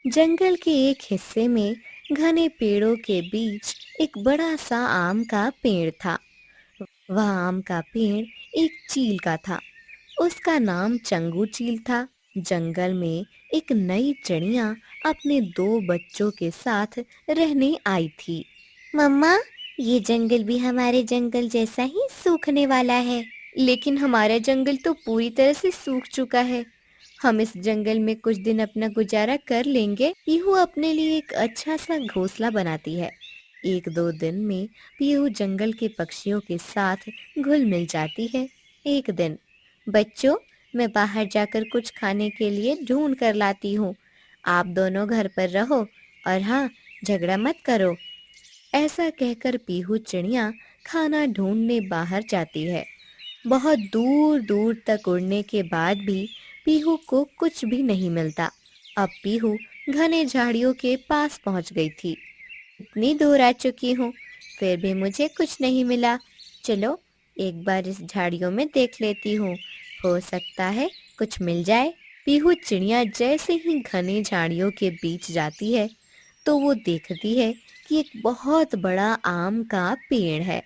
जंगल के एक हिस्से में घने पेड़ों के बीच एक बड़ा सा आम का पेड़ था। वह आम का पेड़ एक चील का था। उसका नाम चंगू चील था। जंगल में एक नई चिड़िया अपने दो बच्चों के साथ रहने आई थी। मम्मा, ये जंगल भी हमारे जंगल जैसा ही सूखने वाला है। लेकिन हमारा जंगल तो पूरी तरह से सूख चुका है। हम इस जंगल में कुछ दिन अपना गुजारा कर लेंगे। पीहू अपने लिए एक अच्छा सा घोंसला बनाती है। एक दो दिन में पीहू जंगल के पक्षियों के साथ घुल मिल जाती है। एक दिन, बच्चों, मैं बाहर जाकर कुछ खाने के लिए ढूंढ कर लाती हूँ। आप दोनों घर पर रहो और हाँ, झगड़ा मत करो। ऐसा कहकर पीहू चिड़िया खाना ढूंढने बाहर जाती है। बहुत दूर दूर तक उड़ने के बाद भी पीहू को कुछ भी नहीं मिलता। अब पीहू घने झाड़ियों के पास पहुंच गई थी। इतनी दूर आ चुकी हूँ, फिर भी मुझे कुछ नहीं मिला। चलो, एक बार इस झाड़ियों में देख लेती हूँ, हो सकता है कुछ मिल जाए। पीहू चिड़िया जैसे ही घने झाड़ियों के बीच जाती है तो वो देखती है कि एक बहुत बड़ा आम का पेड़ है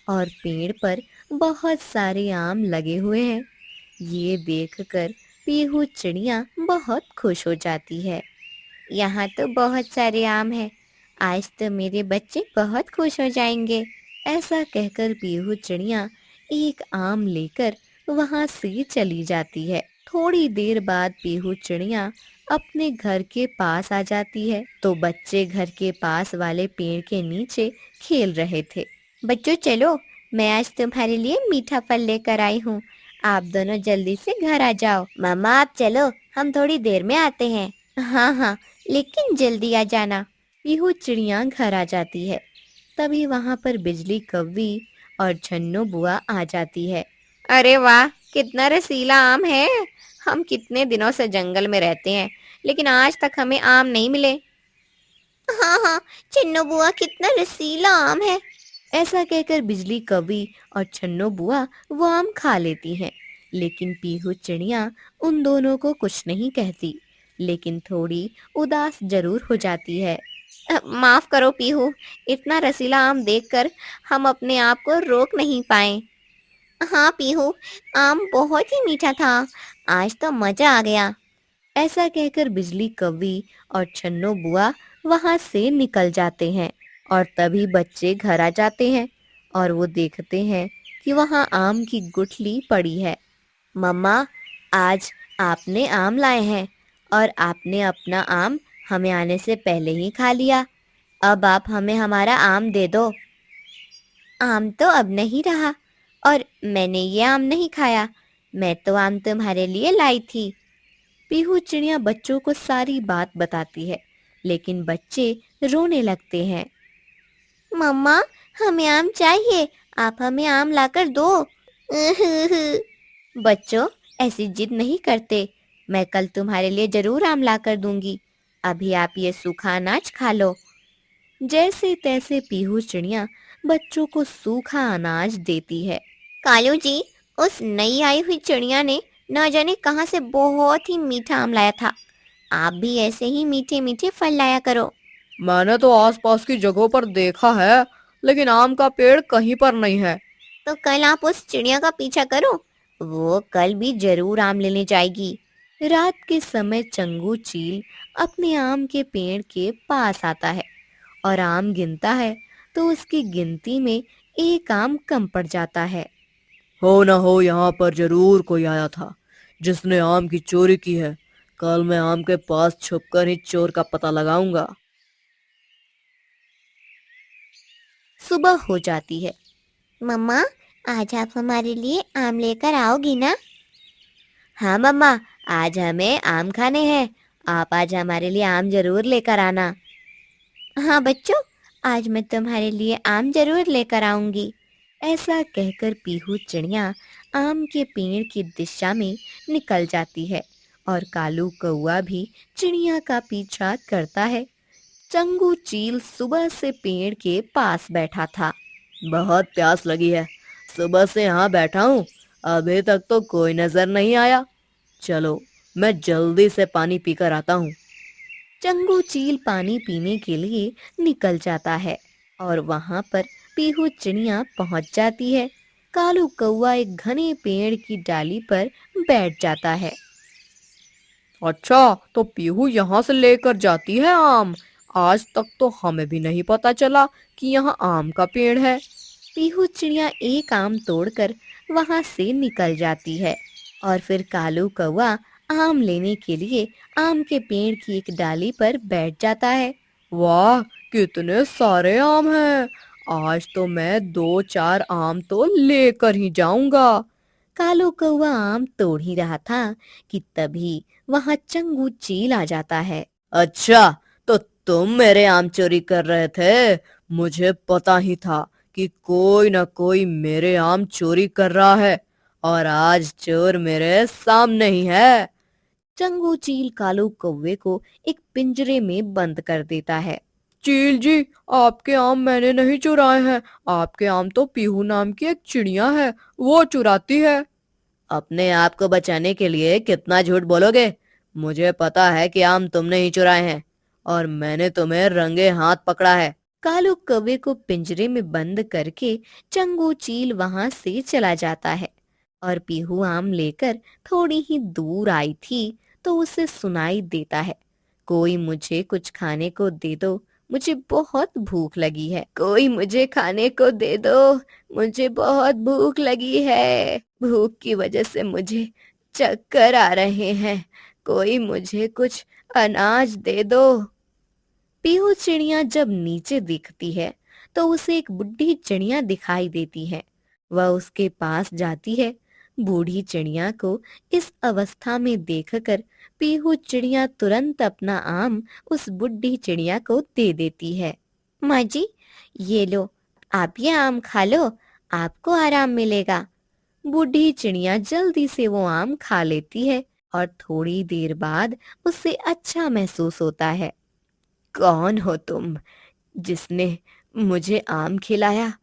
और पेड़ पर बहुत सारे आम लगे हुए हैं। ये देखकर पीहू चिड़िया बहुत खुश हो जाती है। यहाँ तो बहुत सारे आम हैं। आज तो मेरे बच्चे बहुत खुश हो जाएंगे। ऐसा कहकर पीहू चिड़िया एक आम लेकर वहां से चली जाती है। थोड़ी देर बाद पीहू चिड़िया अपने घर के पास आ जाती है तो बच्चे घर के पास वाले पेड़ के नीचे खेल रहे थे। बच्चों चलो, मैं आज तुम्हारे लिए मीठा फल लेकर आई हूँ। आप दोनों जल्दी से घर आ जाओ। मामा आप चलो, हम थोड़ी देर में आते हैं। हाँ हाँ, लेकिन जल्दी आ जाना। पीहू चिड़िया घर आ जाती है। तभी वहां पर बिजली कौवी और छन्नू बुआ आ जाती है। अरे वाह, कितना रसीला आम है। हम कितने दिनों से जंगल में रहते हैं, लेकिन आज तक हमें आम नहीं मिले। हाँ हाँ, छन्नू बुआ कितना रसीला आम है। ऐसा कहकर बिजली कौवी और छन्नू बुआ वो आम खा लेती हैं। लेकिन पीहू चिड़िया उन दोनों को कुछ नहीं कहती, लेकिन थोड़ी उदास जरूर हो जाती है। माफ करो पीहू, इतना रसीला आम देखकर हम अपने आप को रोक नहीं पाए। हाँ पीहू, आम बहुत ही मीठा था। आज तो मजा आ गया। ऐसा कहकर बिजली कौवी और छन्नो बुआ वहां से निकल जाते हैं और तभी बच्चे घर आ जाते हैं और वो देखते हैं कि वहां आम की गुठली पड़ी है। मम्मा, आज आपने आम लाए हैं और आपने अपना आम हमें आने से पहले ही खा लिया। अब आप हमें हमारा आम दे दो। आम तो अब नहीं रहा और मैंने ये आम नहीं खाया। मैं तो आम तुम्हारे लिए लाई थी। पीहू चिड़िया बच्चों को सारी बात बताती है, लेकिन बच्चे रोने लगते हैं। मम्मा, हमें आम चाहिए, आप हमें आम लाकर दो। बच्चों, ऐसी जिद नहीं करते। मैं कल तुम्हारे लिए जरूर आम लाकर दूंगी। अभी आप ये सूखा अनाज खा लो। जैसे तैसे पीहू चिड़िया बच्चों को सूखा अनाज देती है। कालू जी, उस नई आई हुई चिड़िया ने न जाने कहां से बहुत ही मीठा आम लाया था। आप भी ऐसे ही मीठे मीठे फल लाया करो। मैंने तो आसपास की जगहों पर देखा है, लेकिन आम का पेड़ कहीं पर नहीं है। तो कल आप उस चिड़िया का पीछा करो, वो कल भी जरूर आम लेने जाएगी। रात के समय चंगू चील अपने आम के पेड़ के पास आता है और आम गिनता है तो उसकी गिनती में एक आम कम पड़ जाता है। हो ना हो, यहाँ पर जरूर कोई आया था जिसने आम की चोरी की है। कल मैं आम के पास छुपकर ही चोर का पता लगाऊंगा। सुबह हो जाती है। मम्मा, आज आप हमारे लिए आम लेकर आओगी ना? हाँ मम्मा, आज हमें आम खाने हैं। आप आज हमारे लिए आम जरूर लेकर आना। हाँ बच्चों, आज मैं तुम्हारे लिए आम जरूर लेकर आऊंगी। ऐसा कहकर पीहू चिड़िया आम के पेड़ की दिशा में निकल जाती है और कालू कौआ भी चिड़िया का पीछा करता है। चंगू चील सुबह से पेड़ के पास बैठा था। बहुत प्यास लगी है, सुबह से यहाँ बैठा हूँ, अभी तक तो कोई नजर नहीं आया। चलो, मैं जल्दी से पानी पीकर आता हूँ। चंगू चील पानी पीने के लिए निकल जाता है और वहां पर पीहू चिड़िया पहुंच जाती है। कालू कौवा एक घने पेड़ की डाली पर बैठ जाता है। अच्छा, तो पीहू यहाँ से लेकर जाती है आम। आज तक तो हमें भी नहीं पता चला कि यहाँ आम का पेड़ है। पीहू चिड़िया एक आम तोड़कर वहां से निकल जाती है और फिर कालू कौवा आम लेने के लिए आम के पेड़ की एक डाली पर बैठ जाता है। वाह, कितने सारे आम हैं। आज तो मैं 2-4 आम तो लेकर ही जाऊंगा। कालू कौवा आम तोड़ ही रहा था कि तभी वहां चंगू चील आ जाता है। अच्छा, तो तुम मेरे आम चोरी कर रहे थे। मुझे पता ही था कि कोई ना कोई मेरे आम चोरी कर रहा है, और आज चोर मेरे सामने ही है। चंगू चील कालू कौवे को एक पिंजरे में बंद कर देता है। चील जी, आपके आम मैंने नहीं चुराए हैं। आपके आम तो पीहू नाम की एक चिड़िया है, वो चुराती है। अपने आप को बचाने के लिए कितना झूठ बोलोगे। मुझे पता है कि आम तुमने ही चुराए हैं, और मैंने तुम्हें रंगे हाथ पकड़ा है। कालू कौवे को पिंजरे में बंद करके चंगू चील वहां से चला जाता है और पीहू आम लेकर थोड़ी ही दूर आई थी तो उसे सुनाई देता है, कोई मुझे कुछ खाने को दे दो, मुझे बहुत भूख लगी है। कोई मुझे खाने को दे दो, मुझे बहुत भूख लगी है। भूख की वजह से मुझे चक्कर आ रहे हैं। कोई मुझे कुछ अनाज दे दो। पीहू चिड़िया जब नीचे दिखती है तो उसे एक बुढ़ी चिड़िया दिखाई देती है। वह उसके पास जाती है। बूढ़ी चिड़िया को इस अवस्था में देखकर पीहू चिड़िया तुरंत अपना आम उस बुढ़ी चिड़िया को दे देती है। माँ जी, ये लो, आप ये आम खा लो, आपको आराम मिलेगा। बूढ़ी चिड़िया जल्दी से वो आम खा लेती है और थोड़ी देर बाद उसे अच्छा महसूस होता है। कौन हो तुम, जिसने मुझे आम खिलाया,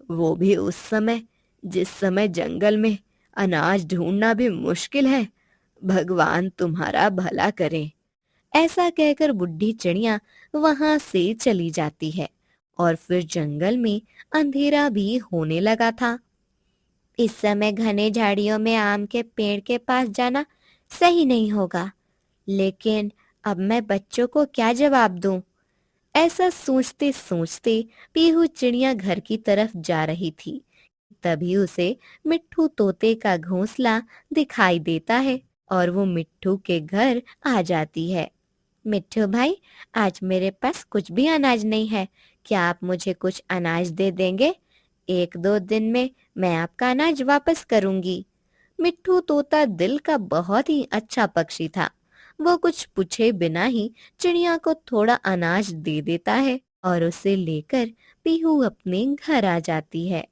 वो भी उस समय जिस समय जंगल में अनाज ढूंढना भी मुश्किल है। भगवान तुम्हारा भला करे। ऐसा कहकर बुढ़ी चिड़िया वहां से चली जाती है और फिर जंगल में अंधेरा भी होने लगा था। इस समय घने झाड़ियों में आम के पेड़ के पास जाना सही नहीं होगा, लेकिन अब मैं बच्चों को क्या जवाब दूं? ऐसा सोचते सोचते पीहू चिड़िया घर की तरफ जा रही थी। तभी उसे मिट्ठू तोते का घोंसला दिखाई देता है और वो मिट्ठू के घर आ जाती है। मिट्ठू भाई, आज मेरे पास कुछ भी अनाज नहीं है, क्या आप मुझे कुछ अनाज दे देंगे? 1-2 दिन में मैं आपका अनाज वापस करूंगी। मिट्ठू तोता दिल का बहुत ही अच्छा पक्षी था। वो कुछ पूछे बिना ही चिड़िया को थोड़ा अनाज दे देता है और उसे लेकर पीहू अपने घर आ जाती है।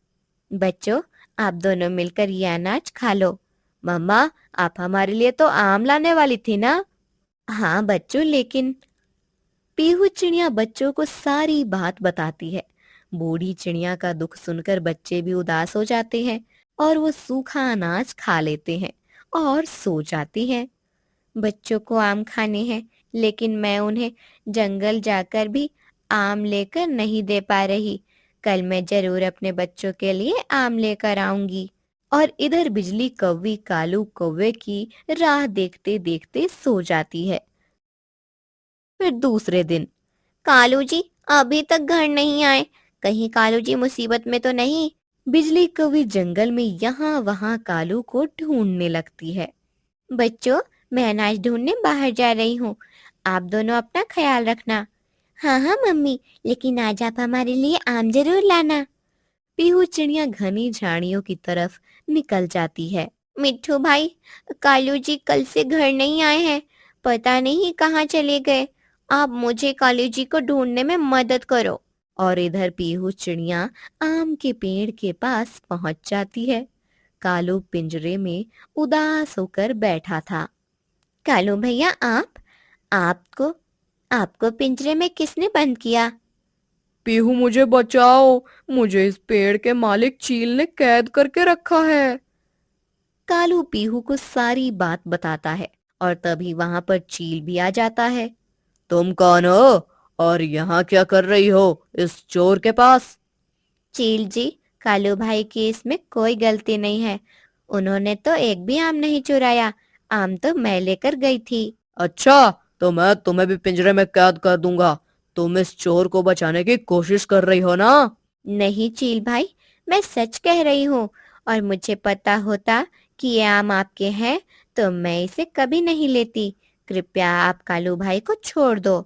बच्चों, आप दोनों मिलकर ये अनाज खा लो। मम्मा, आप हमारे लिए तो आम लाने वाली थी ना? हाँ बच्चों, लेकिन पीहू चिड़िया बच्चों को सारी बात बताती है। बूढ़ी चिड़िया का दुख सुनकर बच्चे भी उदास हो जाते हैं और वो सूखा अनाज खा लेते हैं और सो जाते हैं। बच्चों को आम खाने हैं, लेकिन मैं उन्हें जंगल जाकर भी आम लेकर नहीं दे पा रही। कल मैं जरूर अपने बच्चों के लिए आम लेकर आऊंगी। और इधर बिजली कौवी कालू कौवे की राह देखते देखते सो जाती है। फिर दूसरे दिन, कालू जी अभी तक घर नहीं आए, कहीं कालू जी मुसीबत में तो नहीं? बिजली कौवी जंगल में यहाँ वहाँ कालू को ढूंढने लगती है। बच्चों, मैं अनाज ढूंढने बाहर जा रही हूँ, आप दोनों अपना ख्याल रखना। हाँ हाँ मम्मी, लेकिन आज आप हमारे लिए आम जरूर लाना। पीहू चिड़िया घनी झाड़ियों की तरफ निकल जाती है। मिट्ठू भाई, कालू जी कल से घर नहीं आए हैं, पता नहीं कहाँ चले गए। आप मुझे कालू जी को ढूंढने में मदद करो। और इधर पीहू चिड़िया आम के पेड़ के पास पहुंच जाती है। कालू पिंजरे में उदास होकर बैठा था। कालू भैया, आपको आपको पिंजरे में किसने बंद किया? पीहू, मुझे बचाओ। मुझे इस पेड़ के मालिक चील ने कैद करके रखा है। कालू पीहू को सारी बात बताता है और तभी वहां पर चील भी आ जाता है। तुम कौन हो और यहाँ क्या कर रही हो इस चोर के पास? चील जी, कालू भाई की इसमें कोई गलती नहीं है। उन्होंने तो एक भी आम नहीं चुराया। आम तो मैं लेकर गई थी। अच्छा, तो मैं तुम्हें भी पिंजरे में कैद कर दूंगा। तुम इस चोर को बचाने की कोशिश कर रही हो ना? नहीं चील भाई, मैं सच कह रही हूँ। और मुझे पता होता कि ये आम आपके हैं तो मैं इसे कभी नहीं लेती। कृपया आप कालू भाई को छोड़ दो।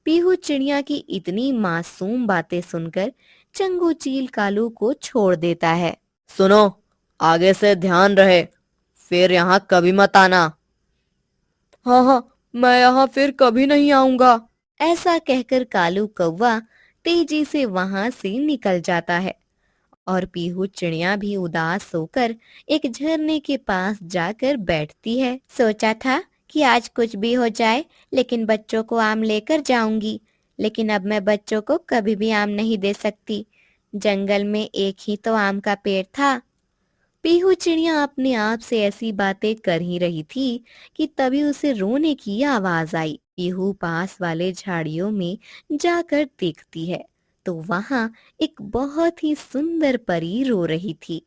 पीहू चिड़िया की इतनी मासूम बातें सुनकर चंगू चील कालू को छोड़ देता है। सुनो, आगे से ध्यान रहे, फिर यहाँ कभी मत आना। हाँ हाँ, मैं यहाँ फिर कभी नहीं आऊंगा। ऐसा कहकर कालू कौवा तेजी से वहां से निकल जाता है और पीहू चिड़िया भी उदास होकर एक झरने के पास जाकर बैठती है। सोचा था कि आज कुछ भी हो जाए लेकिन बच्चों को आम लेकर जाऊंगी, लेकिन अब मैं बच्चों को कभी भी आम नहीं दे सकती। जंगल में एक ही तो आम का पेड़ था। पीहू चिड़िया अपने आप से ऐसी बातें कर ही रही थी कि तभी उसे रोने की आवाज आई। पीहू पास वाले झाड़ियों में जाकर देखती है तो वहां एक बहुत ही सुंदर परी रो रही थी।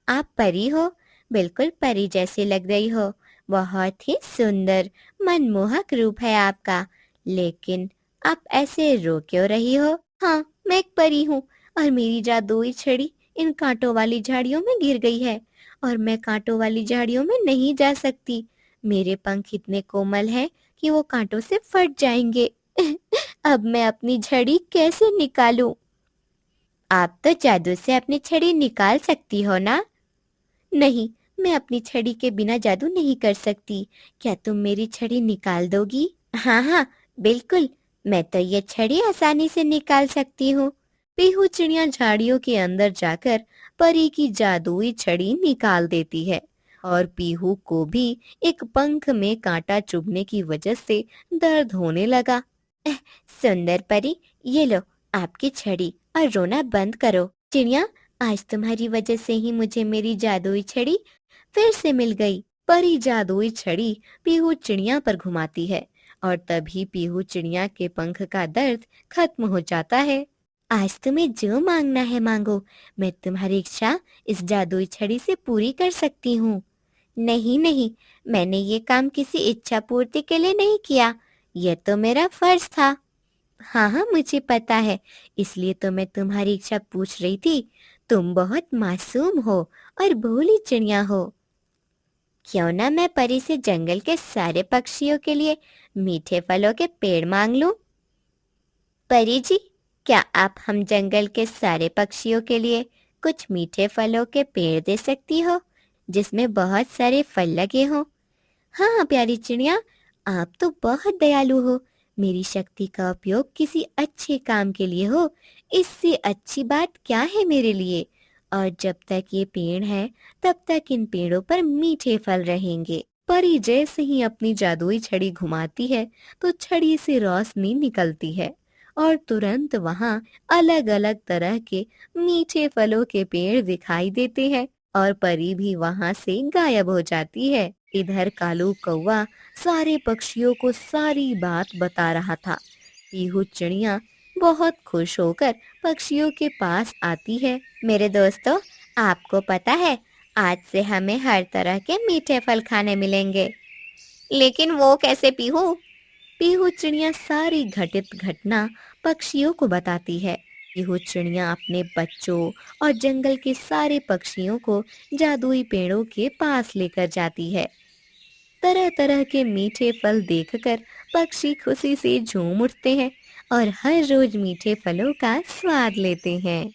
आप परी हो? बिल्कुल परी जैसी लग रही हो। बहुत ही सुंदर मनमोहक रूप है आपका। लेकिन आप ऐसे रो क्यों रही हो? हाँ, मैं एक परी हूँ और मेरी जादुई छड़ी इन कांटों वाली झाड़ियों में गिर गई है और मैं कांटों वाली झाड़ियों में नहीं जा सकती। मेरे पंख इतने कोमल हैं कि वो कांटों से फट जाएंगे। अब मैं अपनी छड़ी कैसे निकालूं? आप तो जादू से अपनी छड़ी निकाल सकती हो ना? नहीं, मैं अपनी छड़ी के बिना जादू नहीं कर सकती। क्या तुम मेरी छड़ी निकाल दोगी? हाँ हाँ, बिल्कुल। मैं तो ये छड़ी आसानी से निकाल सकती हूँ। पीहू चिड़िया झाड़ियों के अंदर जाकर परी की जादुई छड़ी निकाल देती है और पीहू को भी एक पंख में कांटा चुभने की वजह से दर्द होने लगा। "एह, सुंदर परी, ये लो आपकी छड़ी और रोना बंद करो। चिड़िया, आज तुम्हारी वजह से ही मुझे मेरी जादुई छड़ी फिर से मिल गई। परी जादुई छड़ी पीहू चिड़िया पर घुमाती है और तभी पीहू चिड़िया के पंख का दर्द खत्म हो जाता है। आज तुम्हें जो मांगना है मांगो, मैं तुम्हारी इच्छा इस जादुई छड़ी से पूरी कर सकती हूँ। नहीं नहीं, मैंने ये काम किसी इच्छा पूर्ति के लिए नहीं किया। ये तो मेरा फर्ज था। हाँ हाँ, मुझे पता है, इसलिए तो मैं तुम्हारी इच्छा पूछ रही थी। तुम बहुत मासूम हो और भोली चिड़िया हो। क्यों ना मैं परी से जंगल के सारे पक्षियों के लिए मीठे फलों के पेड़ मांग लूं? परी जी, क्या आप हम जंगल के सारे पक्षियों के लिए कुछ मीठे फलों के पेड़ दे सकती हो जिसमें बहुत सारे फल लगे हों? हाँ प्यारी चिड़िया, आप तो बहुत दयालु हो। मेरी शक्ति का उपयोग किसी अच्छे काम के लिए हो, इससे अच्छी बात क्या है मेरे लिए। और जब तक ये पेड़ है तब तक इन पेड़ों पर मीठे फल रहेंगे। परी जैसे ही अपनी जादुई छड़ी घुमाती है तो छड़ी से रोशनी निकलती है और तुरंत वहां अलग अलग तरह के मीठे फलों के पेड़ दिखाई देते हैं और परी भी वहां से गायब हो जाती है। इधर कालू कौवा सारे पक्षियों को सारी बात बता रहा था। पीहू चिड़िया बहुत खुश होकर पक्षियों के पास आती है। मेरे दोस्तों, आपको पता है आज से हमें हर तरह के मीठे फल खाने मिलेंगे। लेकिन वो कैसे पीहू? पीहू चिड़िया सारी घटित घटना पक्षियों को बताती है। पीहू चिड़िया अपने बच्चों और जंगल के सारे पक्षियों को जादुई पेड़ों के पास लेकर जाती है। तरह तरह के मीठे फल देखकर पक्षी खुशी से झूम उठते हैं और हर रोज मीठे फलों का स्वाद लेते हैं।